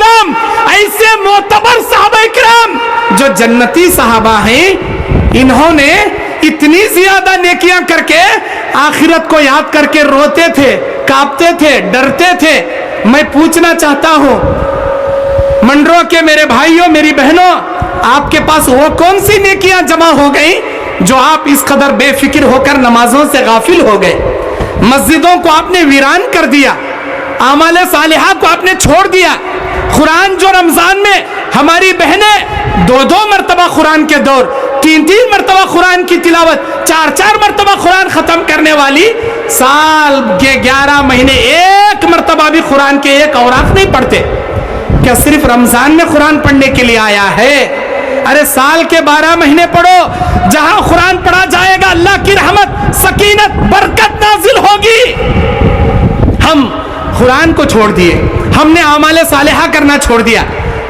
کرام، ایسے معتبر صحابہ کرام جو جنتی صحابہ ہیں، انہوں نے اتنی زیادہ نیکیاں کر کے آخرت کو یاد کر کے روتے تھے، کانپتے تھے، ڈرتے تھے۔ میں پوچھنا چاہتا ہوں منڈرو کے میرے بھائیوں، میری بہنوں، آپ کے پاس وہ کون سی نیکیاں جمع ہو گئی جو آپ اس قدر بے فکر ہو کر نمازوں سے غافل ہو گئے؟ مسجدوں کو آپ نے ویران کر دیا، اعمال صالحہ کو آپ نے چھوڑ دیا۔ قرآن جو رمضان میں ہماری بہنیں 2 مرتبہ قرآن کے دور، 3 مرتبہ قرآن کی تلاوت، 4 مرتبہ قرآن ختم کرنے والی، سال کے 11 مہینے 1 مرتبہ بھی قرآن کے 1 اوراق نہیں پڑھتے، کیا صرف رمضان میں قرآن پڑھنے کے لیے آیا ہے؟ ارے سال کے 12 مہینے پڑھو، جہاں قرآن پڑھا جائے گا اللہ کی رحمت، سکینت، برکت نازل ہوگی۔ ہم قرآن کو چھوڑ دیے، ہم نے اعمال صالحہ کرنا چھوڑ دیا۔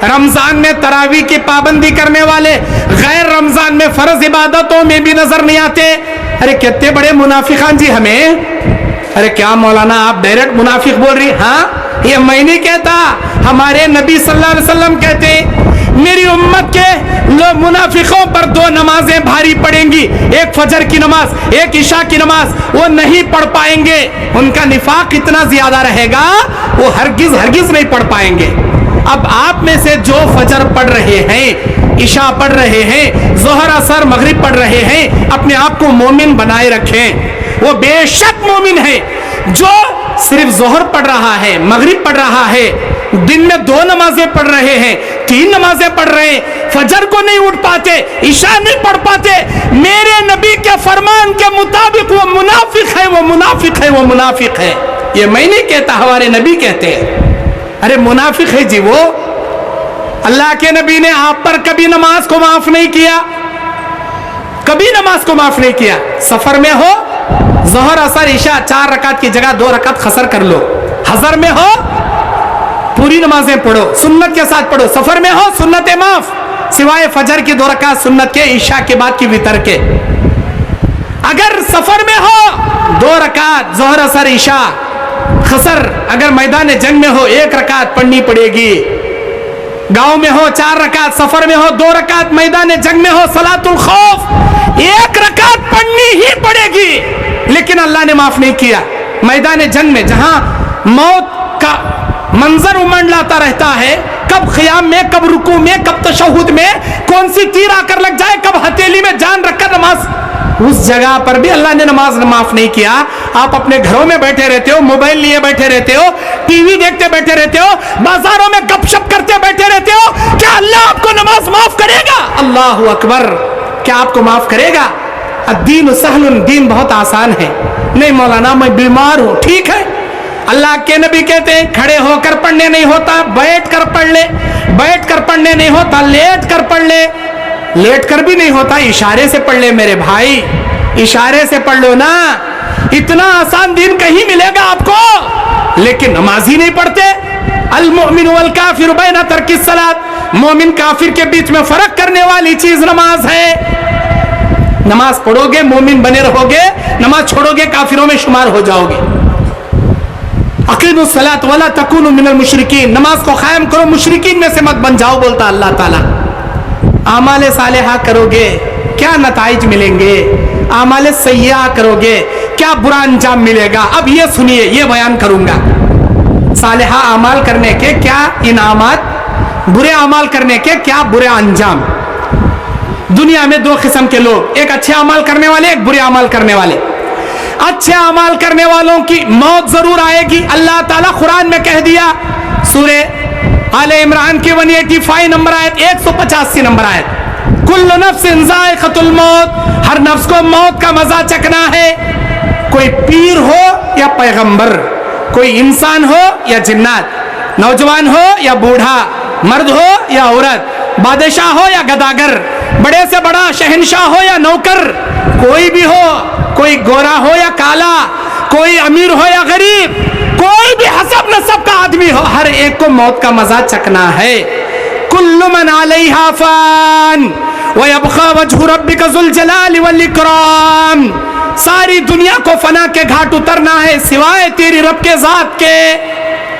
رمضان میں تراویح کی پابندی کرنے والے غیر رمضان میں فرض عبادتوں میں بھی نظر نہیں آتے۔ ارے کتنے بڑے منافقان جی ہمیں! ارے کیا مولانا آپ ڈائریکٹ منافق بول رہی؟ ہاں، یہ میں نہیں کہتا، ہمارے نبی صلی اللہ علیہ وسلم کہتے ہیں میری امت کے لوگ منافقوں پر 2 نمازیں بھاری پڑیں گی، ایک فجر کی نماز، ایک عشاء کی نماز، وہ نہیں پڑھ پائیں گے، ان کا نفاق اتنا زیادہ رہے گا وہ ہرگز نہیں پڑھ پائیں گے۔ اب آپ میں سے جو فجر پڑھ رہے ہیں، عشاء پڑھ رہے ہیں، ظہر اثر مغرب پڑھ رہے ہیں، اپنے آپ کو مومن بنائے رکھیں۔ وہ بے شک مومن ہے جو صرف ظہر پڑھ رہا ہے، مغرب پڑھ رہا ہے، دن میں 2 نمازیں پڑھ رہے ہیں، 3 نمازیں پڑھ رہے ہیں، فجر کو نہیں اٹھ پاتے، عشاء نہیں پڑھ پاتے، میرے نبی کے فرمان کے مطابق وہ منافق ہے، وہ منافق ہے، وہ منافق ہے۔ یہ میں نہیں کہتا، ہمارے نبی کہتے ہیں۔ ارے منافق ہے جی وہ، اللہ کے نبی نے آپ پر کبھی نماز کو معاف نہیں کیا، کبھی نماز کو معاف نہیں کیا۔ سفر میں ہو، ظہر اثر عشاء 4 رکعت کی جگہ 2 رکعت قصر کر لو، حضر میں ہو پوری نمازیں پڑھو، سنت کے ساتھ پڑھو، سفر میں ہو سنت معاف، سوائے فجر کی 2 رکعت سنت کے، عشاء کے بعد کی وتر کے۔ اگر سفر میں ہو 2 رکعت ظہر اثر عشاء قصر، اگر میدان جنگ میں ہو 1 رکعت پڑھنی پڑے گی، گاؤں میں ہو 4 رکعت، سفر میں ہو 2 رکعت، میدان جنگ میں ہو صلاۃ الخوف 1 رکعت پڑھنی ہی پڑے گی، لیکن اللہ نے معاف نہیں کیا۔ میدان جنگ میں جہاں موت کا منظر امنڈ لاتا رہتا ہے، کب قیام میں، کب رکوع میں، کب تشہد میں، کون سی تیر آ کر لگ جائے، کب ہتھیلی میں جان رکھ کر نماز، اس جگہ پر بھی اللہ نے نماز معاف نہیں کیا۔ آپ اپنے گھروں میں بیٹھے رہتے ہو، موبائل لیے بیٹھے رہتے ہو، ٹی وی دیکھتے بیٹھے رہتے ہو، بازاروں میں گپ شپ کرتے بیٹھے رہتے ہو، کیا اللہ آپ کو نماز معاف کرے گا؟ اللہ اکبر! کیا آپ کو معاف کرے گا؟ الدین سہل، دین بہت آسان ہے۔ نہیں مولانا میں بیمار ہوں، ٹھیک ہے، اللہ کے نبی کہتے ہیں کھڑے ہو کر پڑھنے نہیں ہوتا، بیٹھ کر پڑھ لے، بیٹھ کر پڑھنے نہیں ہوتا، لیٹ کر پڑھ لے، لیٹ کر بھی نہیں ہوتا، اشارے سے پڑھ لے میرے بھائی، اشارے سے پڑھ لو نا۔ اتنا آسان دین کہیں ملے گا آپ کو، لیکن نماز ہی نہیں پڑھتے۔ المؤمن والکافر بین ترک الصلاۃ، مومن کافر کے بیچ میں فرق کرنے والی چیز نماز ہے۔ نماز پڑھو گے مومن بنے رہو گے، نماز چھوڑو گے کافروں میں شمار ہو جاؤ گے۔ اقیموا الصلاۃ ولا تکونوا من المشرکین، نماز کو قائم کرو، مشرکین میں سے مت بن جاؤ، بولتا اللہ تعالیٰ۔ اعمال صالحہ کرو گے کیا نتائج ملیں گے، اعمال سیئہ کرو گے کیا برا انجام ملے گا۔ اب یہ سنیے، یہ بیان کروں گا، صالحہ اعمال کرنے کے کیا انعامات، برے اعمال کرنے کے کیا برے انجام۔ دنیا میں 2 قسم کے لوگ، ایک اچھے اعمال کرنے والے، ایک برے اعمال کرنے والے۔ اچھے اعمال کرنے والوں کی موت ضرور آئے گی، اللہ تعالیٰ قرآن میں کہہ دیا، سورہ آل عمران کی 185 نمبر آیت، 185 نمبر آیت، کل نفس ذائقۃ الموت، ہر نفس کو موت کا مزہ چکھنا ہے، کوئی پیر ہو یا پیغمبر، کوئی انسان ہو یا جنات، نوجوان ہو یا بوڑھا، مرد ہو یا عورت، بادشاہ ہو یا گداگر، بڑے سے بڑا شہنشاہ ہو یا نوکر، کوئی بھی ہو، کوئی گورا ہو یا کالا، کوئی امیر ہو یا غریب، کوئی بھی حسب نسب کا آدمی ہو، ہر ایک کو موت کا مزہ چکھنا ہے۔ کل من علیہا فان ویبقی وجہ ربک ذو الجلال والاکرام، ساری دنیا کو فنا کے گھاٹ اترنا ہے سوائے تیری رب کے ذات کے۔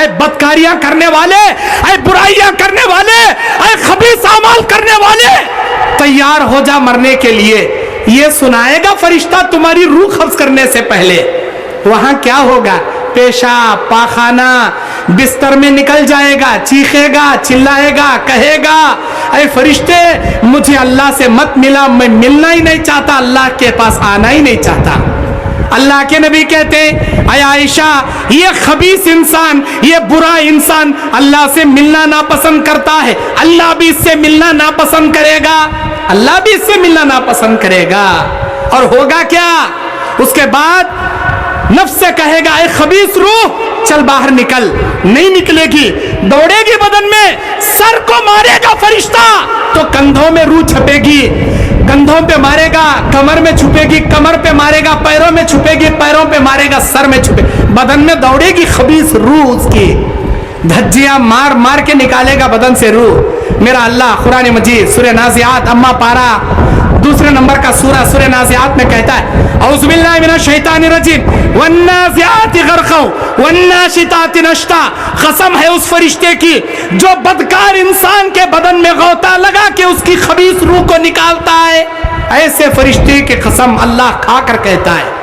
اے بدکاریاں کرنے والے, اے برائیاں کرنے والے, اے خبیث اعمال کرنے والے, تیار ہو جا مرنے کے لیے. یہ سنائے گا فرشتہ تمہاری روح قبض کرنے سے پہلے. وہاں کیا ہوگا؟ پیشاب پاخانہ بستر میں نکل جائے گا, چیخے گا, چلائے گا, کہے گا اے فرشتے مجھے اللہ سے مت ملا, میں ملنا ہی نہیں چاہتا, اللہ کے پاس آنا ہی نہیں چاہتا. اللہ کے نبی کہتے ہیں اے عائشہ یہ خبیث انسان, یہ برا انسان اللہ سے ملنا ناپسند کرتا ہے, اللہ بھی اس سے ملنا ناپسند کرے گا, اللہ بھی اس سے ملنا ناپسند کرے گا. اور ہوگا کیا؟ اس کے بعد نفس سے کہے گا اے خبیث روح چل باہر نکل. نہیں نکلے گی, دوڑے گی بدن میں, سر کو مارے گا فرشتہ تو کندھوں میں روح چھپے گی, کندھوں پہ مارے گا کمر میں چھپے گی, کمر پہ مارے گا پیروں میں چھپے گی, پیروں پہ مارے گا سر میں چھپے, بدن میں دوڑے گی خبیث روح اس کی, دھجیاں مار مار کے نکالے گا بدن سے روح. میرا اللہ قرآن مجید سورہ نازعات اما پارا دوسرے نمبر کا سورہ نازعات میں کہتا ہے اعوذ باللہ من الشیطان الرجیم والنازعات غرقا والناشطات نشطا. قسم ہے اس فرشتے کی جو بدکار انسان کے بدن میں غوطہ لگا کے اس کی خبیث روح کو نکالتا ہے. ایسے فرشتے کی قسم اللہ کھا کر کہتا ہے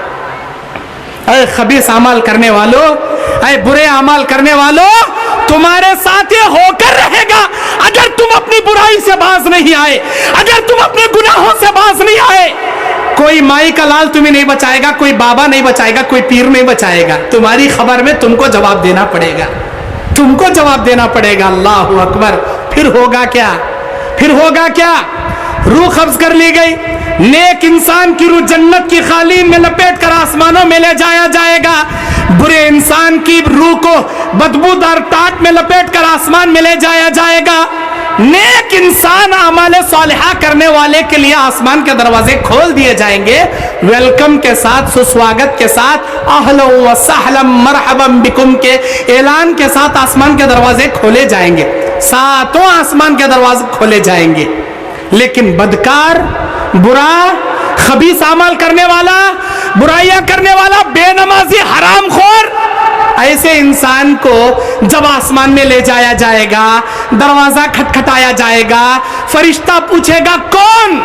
اے خبیث اعمال کرنے والوں, اے برے اعمال کرنے والوں, تمہارے ساتھ یہ ہو کر رہے گا اگر تم اپنی برائی سے باز نہیں آئے, اگر تم اپنے گناہوں سے باز نہیں آئے. کوئی مائی کا لال تمہیں نہیں بچائے گا, کوئی بابا نہیں بچائے گا, کوئی پیر نہیں بچائے گا. تمہاری خبر میں تم کو جواب دینا پڑے گا, تم کو جواب دینا پڑے گا. اللہ اکبر. پھر ہوگا کیا؟ پھر ہوگا کیا؟ روح قبض کر لی گئی, نیک انسان کی روح جنت کی قالین میں لپیٹ کر آسمانوں میں لے جایا جائے گا, برے انسان کی روح کو بدبودار ٹاٹ میں لپیٹ کر آسمان میں لے جایا جائے گا. نیک انسان اعمال صالحہ کرنے والے کے لیے آسمان کے دروازے کھول دیے جائیں گے, ویلکم کے ساتھ, سسواگت کے ساتھ, اہلا و سہلا مرحبا بکم کے اعلان کے ساتھ آسمان کے دروازے کھولے جائیں گے, ساتوں آسمان کے دروازے کھولے جائیں گے. لیکن بدکار, برا, خبیث اعمال کرنے والا, برائیاں کرنے والا, بے نمازی, حرام خور, ایسے انسان کو جب آسمان میں لے جایا جائے گا, دروازہ کھٹکھٹایا جائے گا, فرشتہ پوچھے گا کون؟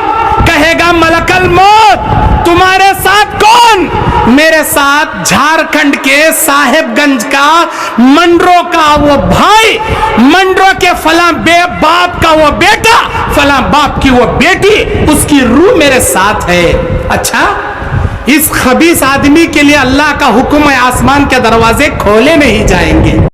کہے گا ملک الموت. تمہارے ساتھ کون؟ میرے ساتھ جھارکھنڈ کے صاحب گنج کا منڈرو کا وہ بھائی, منڈرو کے فلاں بے باپ کا وہ بیٹا, فلاں باپ کی وہ بیٹی, اس کی روح میرے ساتھ ہے. اچھا, اس خبیث آدمی کے لیے اللہ کا حکم ہے آسمان کے دروازے کھولے نہیں جائیں گے.